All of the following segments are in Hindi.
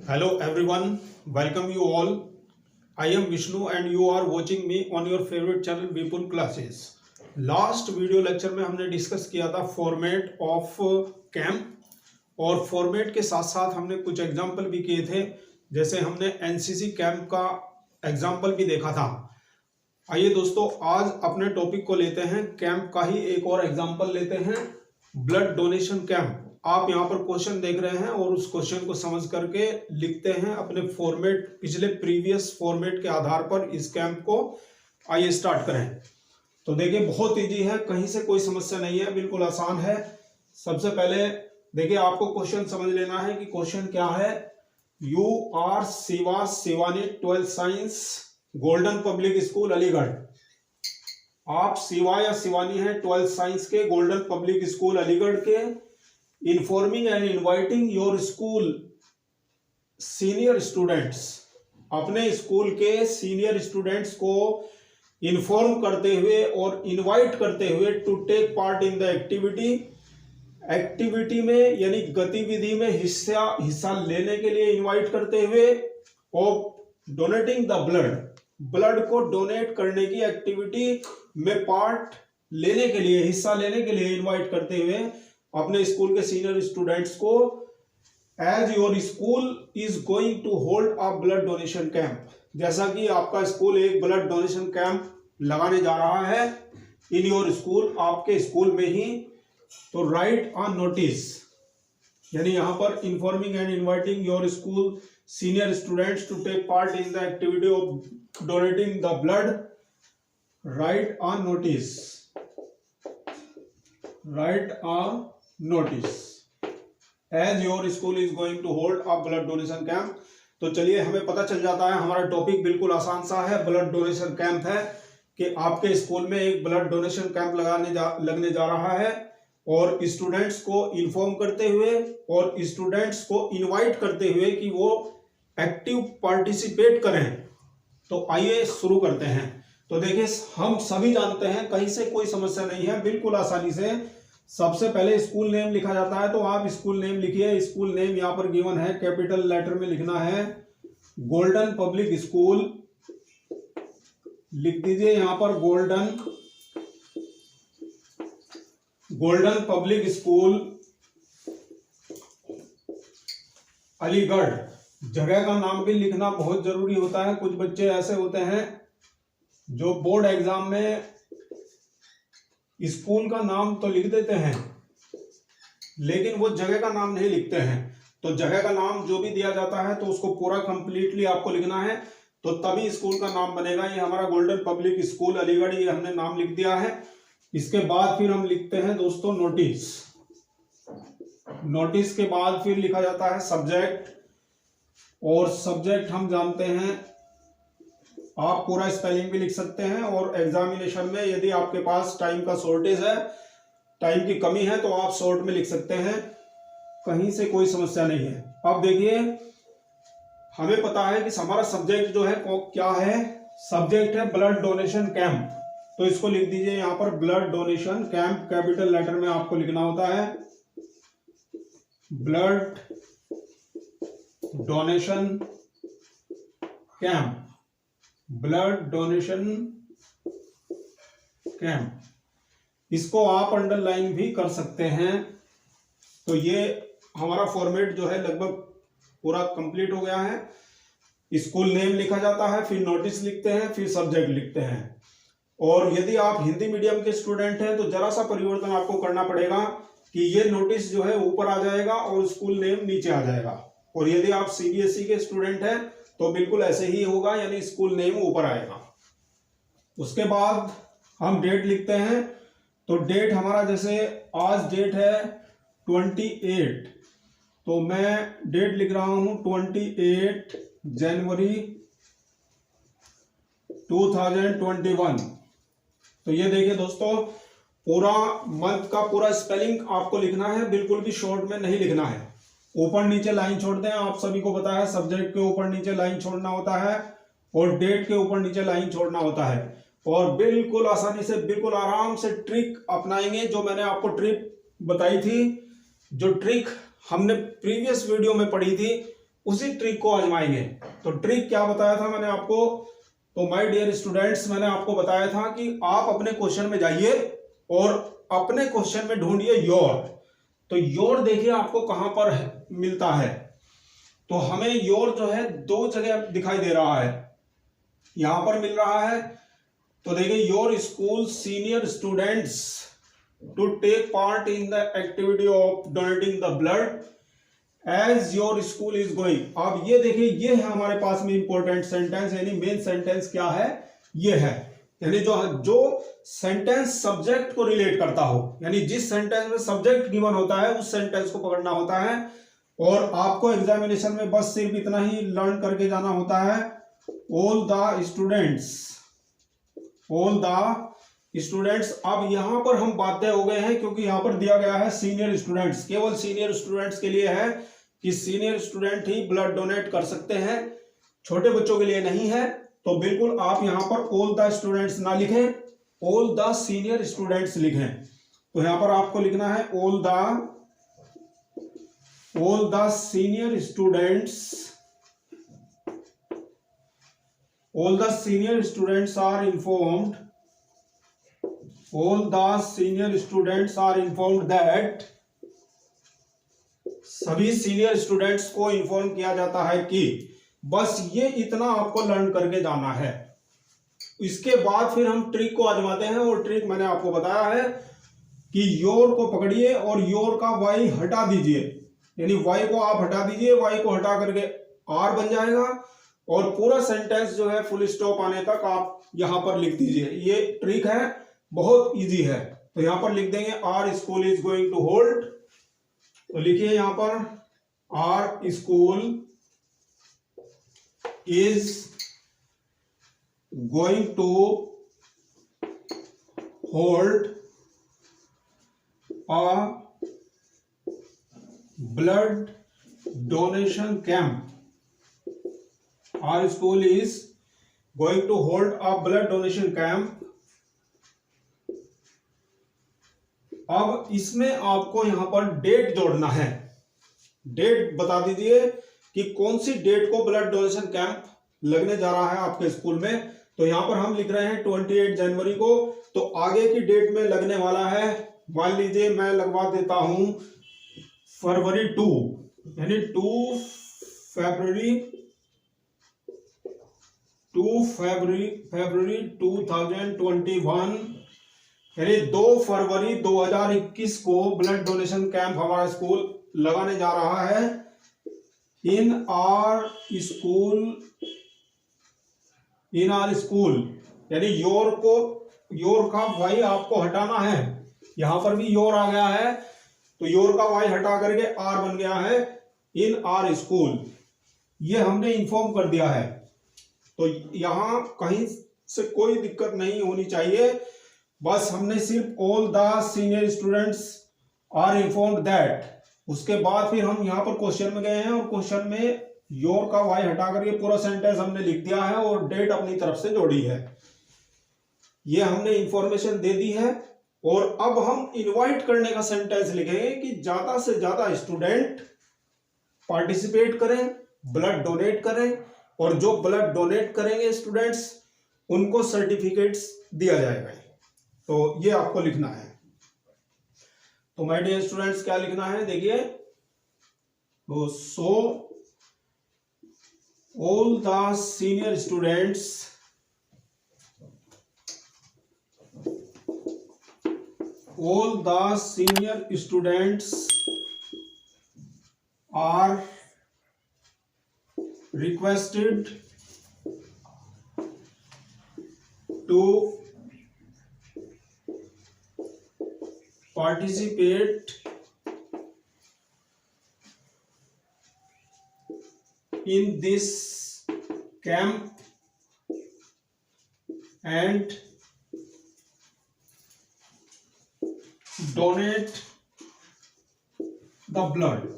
Hello everyone, welcome you all. I am Vishnu and you are watching me on your favorite channel Vipul Classes. Last video lecture में हमने डिस्कस किया था फॉर्मेट ऑफ कैंप और फॉर्मेट के साथ साथ हमने कुछ एग्जाम्पल भी किए थे, जैसे हमने एनसीसी कैंप का एग्जाम्पल भी देखा था। आइए दोस्तों, आज अपने टॉपिक को लेते हैं कैंप का ही एक और एग्जाम्पल लेते हैं, ब्लड डोनेशन कैंप। आप यहाँ पर क्वेश्चन देख रहे हैं और उस क्वेश्चन को समझ करके लिखते हैं अपने फॉर्मेट, पिछले प्रीवियस फॉर्मेट के आधार पर इस कैंप को। आइए स्टार्ट करें। तो देखिए, बहुत इजी है, कहीं से कोई समस्या नहीं है, बिल्कुल आसान है। सबसे पहले देखिए, आपको क्वेश्चन समझ लेना है कि क्वेश्चन क्या है। You are Shiva Shivani 12th science golden public school Aligarh. आप शिवा या शिवानी है 12th साइंस के गोल्डन पब्लिक स्कूल अलीगढ़ के। Informing and inviting your school senior students, अपने स्कूल के सीनियर स्टूडेंट्स को इन्फॉर्म करते हुए और इनवाइट करते हुए to take part in the activity में, यानी गतिविधि में हिस्सा लेने के लिए इनवाइट करते हुए, और डोनेटिंग द ब्लड को डोनेट करने की एक्टिविटी में पार्ट लेने के लिए, हिस्सा लेने के लिए इनवाइट करते हुए अपने स्कूल के सीनियर स्टूडेंट्स को। As your school is going to hold a blood donation camp, जैसा कि आपका स्कूल एक ब्लड डोनेशन कैंप लगाने जा रहा है इन योर स्कूल, आपके स्कूल में ही। तो राइट अ नोटिस, यानी यहां पर informing and inviting your school senior students to take part in the activity of donating the blood. Write a notice, write a notice as your school is going to hold a blood donation camp. तो चलिए, हमें पता चल जाता है, हमारा टॉपिक बिल्कुल आसान सा है, ब्लड डोनेशन कैंप है कि आपके स्कूल में एक ब्लड डोनेशन कैंप लगने जा रहा है, और स्टूडेंट्स को इन्फॉर्म करते हुए और स्टूडेंट्स को इनवाइट करते हुए कि वो एक्टिव पार्टिसिपेट करें। तो आइए शुरू करते हैं। तो देखिए, हम सभी जानते हैं, कहीं से कोई समस्या नहीं है, बिल्कुल आसानी से। सबसे पहले स्कूल नेम लिखा जाता है, तो आप स्कूल नेम लिखिए। स्कूल नेम यहाँ पर गिवन है, कैपिटल लेटर में लिखना है, गोल्डन पब्लिक स्कूल लिख दीजिए यहाँ पर, गोल्डन पब्लिक स्कूल अलीगढ़। जगह का नाम भी लिखना बहुत जरूरी होता है। कुछ बच्चे ऐसे होते हैं जो बोर्ड एग्जाम में स्कूल का नाम तो लिख देते हैं, लेकिन वो जगह का नाम नहीं लिखते हैं। तो जगह का नाम जो भी दिया जाता है तो उसको पूरा कंप्लीटली आपको लिखना है, तो तभी स्कूल का नाम बनेगा। ये हमारा गोल्डन पब्लिक स्कूल अलीगढ़, ये हमने नाम लिख दिया है। इसके बाद फिर हम लिखते हैं दोस्तों नोटिस। नोटिस के बाद फिर लिखा जाता है सब्जेक्ट, और सब्जेक्ट हम जानते हैं, आप पूरा स्पेलिंग भी लिख सकते हैं, और एग्जामिनेशन में यदि आपके पास टाइम का शॉर्टेज है, टाइम की कमी है, तो आप शॉर्ट में लिख सकते हैं, कहीं से कोई समस्या नहीं है। अब देखिए, हमें पता है कि हमारा सब्जेक्ट जो है क्या है, सब्जेक्ट है ब्लड डोनेशन कैंप। तो इसको लिख दीजिए यहाँ पर, blood donation camp, capital letter में आपको लिखना होता है, blood donation camp, blood donation camp. इसको आप अंडरलाइन भी कर सकते हैं। तो ये हमारा फॉर्मेट जो है लगभग पूरा कंप्लीट हो गया है। स्कूल नेम लिखा जाता है, फिर नोटिस लिखते हैं, फिर सब्जेक्ट लिखते हैं। और यदि आप हिंदी मीडियम के स्टूडेंट हैं तो जरा सा परिवर्तन आपको करना पड़ेगा कि ये नोटिस जो है ऊपर आ जाएगा और स्कूल नेम नीचे आ जाएगा। और यदि आप सीबीएसई के स्टूडेंट हैं तो बिल्कुल ऐसे ही होगा, यानी स्कूल नेम ऊपर आएगा। उसके बाद हम डेट लिखते हैं। तो डेट हमारा, जैसे आज डेट है 28, तो मैं डेट लिख रहा हूं 28 जनवरी 2021। तो ये देखिए दोस्तों, पूरा मंथ का पूरा स्पेलिंग आपको लिखना है, बिल्कुल भी शॉर्ट में नहीं लिखना है। ऊपर नीचे लाइन छोड़ते हैं, आप सभी को पता है, सब्जेक्ट के ऊपर नीचे लाइन छोड़ना होता है और डेट के ऊपर नीचे लाइन छोड़ना होता है। और बिल्कुल आसानी से, बिल्कुल आराम से ट्रिक अपनाएंगे, जो मैंने आपको ट्रिक बताई थी, जो ट्रिक हमने प्रीवियस वीडियो में पढ़ी थी, उसी ट्रिक को आजमाएंगे। तो ट्रिक क्या बताया था मैंने आपको, तो माय डियर स्टूडेंट्स मैंने आपको बताया था कि आप अपने क्वेश्चन में जाइए और अपने क्वेश्चन में ढूंढिए योर। तो योर देखिए आपको कहां पर मिलता है, तो हमें योर जो है दो जगह दिखाई दे रहा है, यहां पर मिल रहा है। तो देखिए your school senior students to take part in the activity of donating the blood as your school is going. अब ये देखिए ये है हमारे पास में इंपॉर्टेंट सेंटेंस, यानी मेन सेंटेंस क्या है, ये है, यानी जो सेंटेंस सब्जेक्ट को रिलेट करता हो, यानी जिस सेंटेंस में सब्जेक्ट गिवन होता है उस सेंटेंस को पकड़ना होता है। और आपको एग्जामिनेशन में बस सिर्फ इतना ही लर्न करके जाना होता है, ऑल द स्टूडेंट्स। अब यहां पर हम बाध्य हो गए हैं क्योंकि यहां पर दिया गया है सीनियर स्टूडेंट्स, केवल सीनियर स्टूडेंट्स के लिए है कि सीनियर स्टूडेंट ही ब्लड डोनेट कर सकते हैं, छोटे बच्चों के लिए नहीं है। तो बिल्कुल आप यहां पर ऑल द स्टूडेंट्स ना लिखें, ऑल द सीनियर स्टूडेंट्स लिखें। तो यहां पर आपको लिखना है all the senior students are informed that, सभी सीनियर स्टूडेंट्स को इन्फॉर्म किया जाता है कि, बस ये इतना आपको लर्न करके जाना है। इसके बाद फिर हम ट्रिक को आजमाते हैं, और ट्रिक मैंने आपको बताया है कि योर को पकड़िए और योर का वाई हटा दीजिए, यानी वाई को आप हटा दीजिए, वाई को हटा करके आर बन जाएगा, और पूरा सेंटेंस जो है फुल स्टॉप आने तक आप यहां पर लिख दीजिए। ये ट्रिक है, बहुत इजी है। तो यहां पर लिख देंगे our school is going to hold, तो लिखिए यहां पर our school is going to hold a blood donation camp. Our school is going to hold a blood donation camp. अब इसमें आपको यहां पर डेट जोड़ना है, डेट बता दीजिए कि कौन सी डेट को ब्लड डोनेशन कैंप लगने जा रहा है आपके स्कूल में। तो यहां पर हम लिख रहे हैं 28 जनवरी को, तो आगे की डेट में लगने वाला है, मान लीजिए मैं लगवा देता हूं फरवरी 2, यानी 2 फरवरी 2021, यानी 2 फरवरी 2021 को ब्लड डोनेशन कैंप हमारा स्कूल लगाने जा रहा है। इन आर स्कूल, यानी योर का वाई आपको हटाना है, यहां पर भी योर आ गया है, तो योर का वाई हटा करके आर बन गया है, इन आर स्कूल, ये हमने इन्फॉर्म कर दिया है। तो यहां कहीं से कोई दिक्कत नहीं होनी चाहिए, बस हमने सिर्फ all the senior students are informed that, उसके बाद फिर हम यहां पर क्वेश्चन में गए हैं और क्वेश्चन में योर का वाई हटा करके पूरा सेंटेंस हमने लिख दिया है और डेट अपनी तरफ से जोड़ी है। ये हमने इंफॉर्मेशन दे दी है, और अब हम इनवाइट करने का सेंटेंस लिखेंगे कि ज्यादा से ज्यादा स्टूडेंट पार्टिसिपेट करें, ब्लड डोनेट करें, और जो ब्लड डोनेट करेंगे स्टूडेंट्स उनको सर्टिफिकेट्स दिया जाएगा। तो ये आपको लिखना है। तो माय डियर स्टूडेंट्स क्या लिखना है, देखिए, तो so all the senior students are requested to participate in this camp and donate the blood.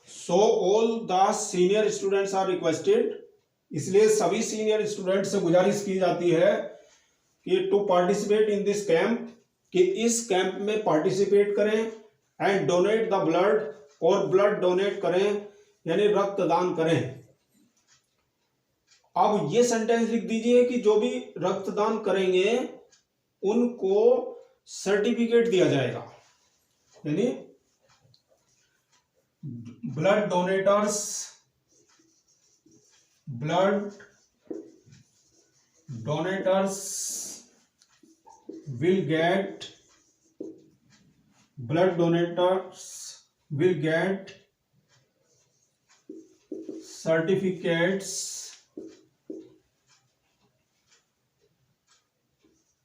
So all the senior students are requested, इसलिए सभी सीनियर स्टूडेंट से गुजारिश की जाती है कि to participate in this camp, कि इस कैंप में पार्टिसिपेट करें, एंड डोनेट द ब्लड, और ब्लड डोनेट करें यानी रक्तदान करें। अब ये सेंटेंस लिख दीजिए कि जो भी रक्तदान करेंगे उनको सर्टिफिकेट दिया जाएगा, यानी blood डोनेटर्स will get certificates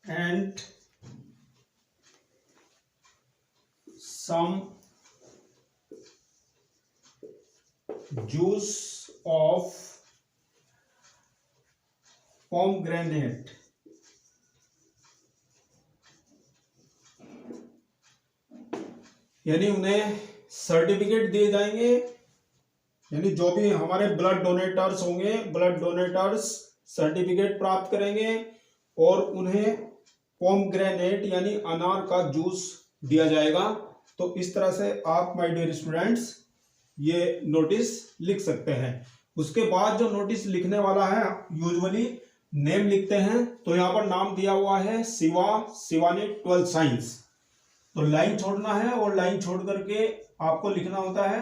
and some juice of pomegranate। यानी उन्हें सर्टिफिकेट दिए जाएंगे, यानी जो भी हमारे ब्लड डोनेटर्स होंगे, ब्लड डोनेटर्स सर्टिफिकेट प्राप्त करेंगे और उन्हें पोमग्रेनेट यानी अनार का जूस दिया जाएगा। तो इस तरह से आप माय डियर स्टूडेंट्स ये नोटिस लिख सकते हैं। उसके बाद जो नोटिस लिखने वाला है यूजुअली नेम लिखते हैं, तो यहाँ पर नाम दिया हुआ है शिवानी 12 साइंस, तो लाइन छोड़ना है और लाइन छोड़ करके आपको लिखना होता है।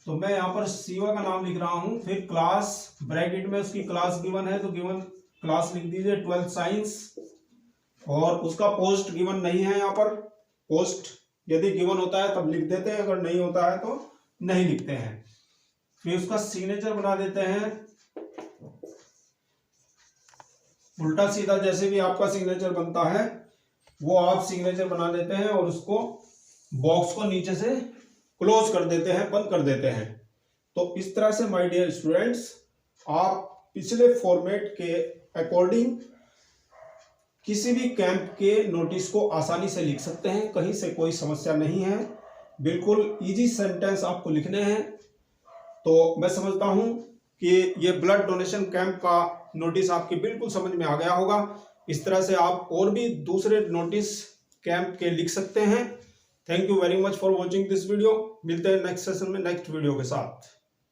तो मैं यहाँ पर शिवा का नाम लिख रहा हूं, फिर क्लास ब्रैकेट में उसकी क्लास गिवन है तो गिवन क्लास लिख दीजिए 12 साइंस, और उसका पोस्ट गिवन नहीं है। यहाँ पर पोस्ट यदि गिवन होता है तब लिख देते हैं, अगर नहीं होता है तो नहीं लिखते हैं। फिर उसका सिग्नेचर बना देते हैं उल्टा सीधा, जैसे भी आपका सिग्नेचर बनता है वो आप सिग्नेचर बना देते हैं और उसको बॉक्स को नीचे से क्लोज कर देते हैं, बंद कर देते हैं। तो इस तरह से माय डियर स्टूडेंट्स आप पिछले फॉर्मेट के अकॉर्डिंग किसी भी कैंप के नोटिस को आसानी से लिख सकते हैं, कहीं से कोई समस्या नहीं है, बिल्कुल इजी सेंटेंस आपको लिखने हैं। तो मैं समझता हूं कि ये ब्लड डोनेशन कैंप का नोटिस आपके बिल्कुल समझ में आ गया होगा। इस तरह से आप और भी दूसरे नोटिस कैंप के लिख सकते हैं। Thank you very much for watching this video. मिलते हैं नेक्स्ट सेशन में नेक्स्ट वीडियो के साथ।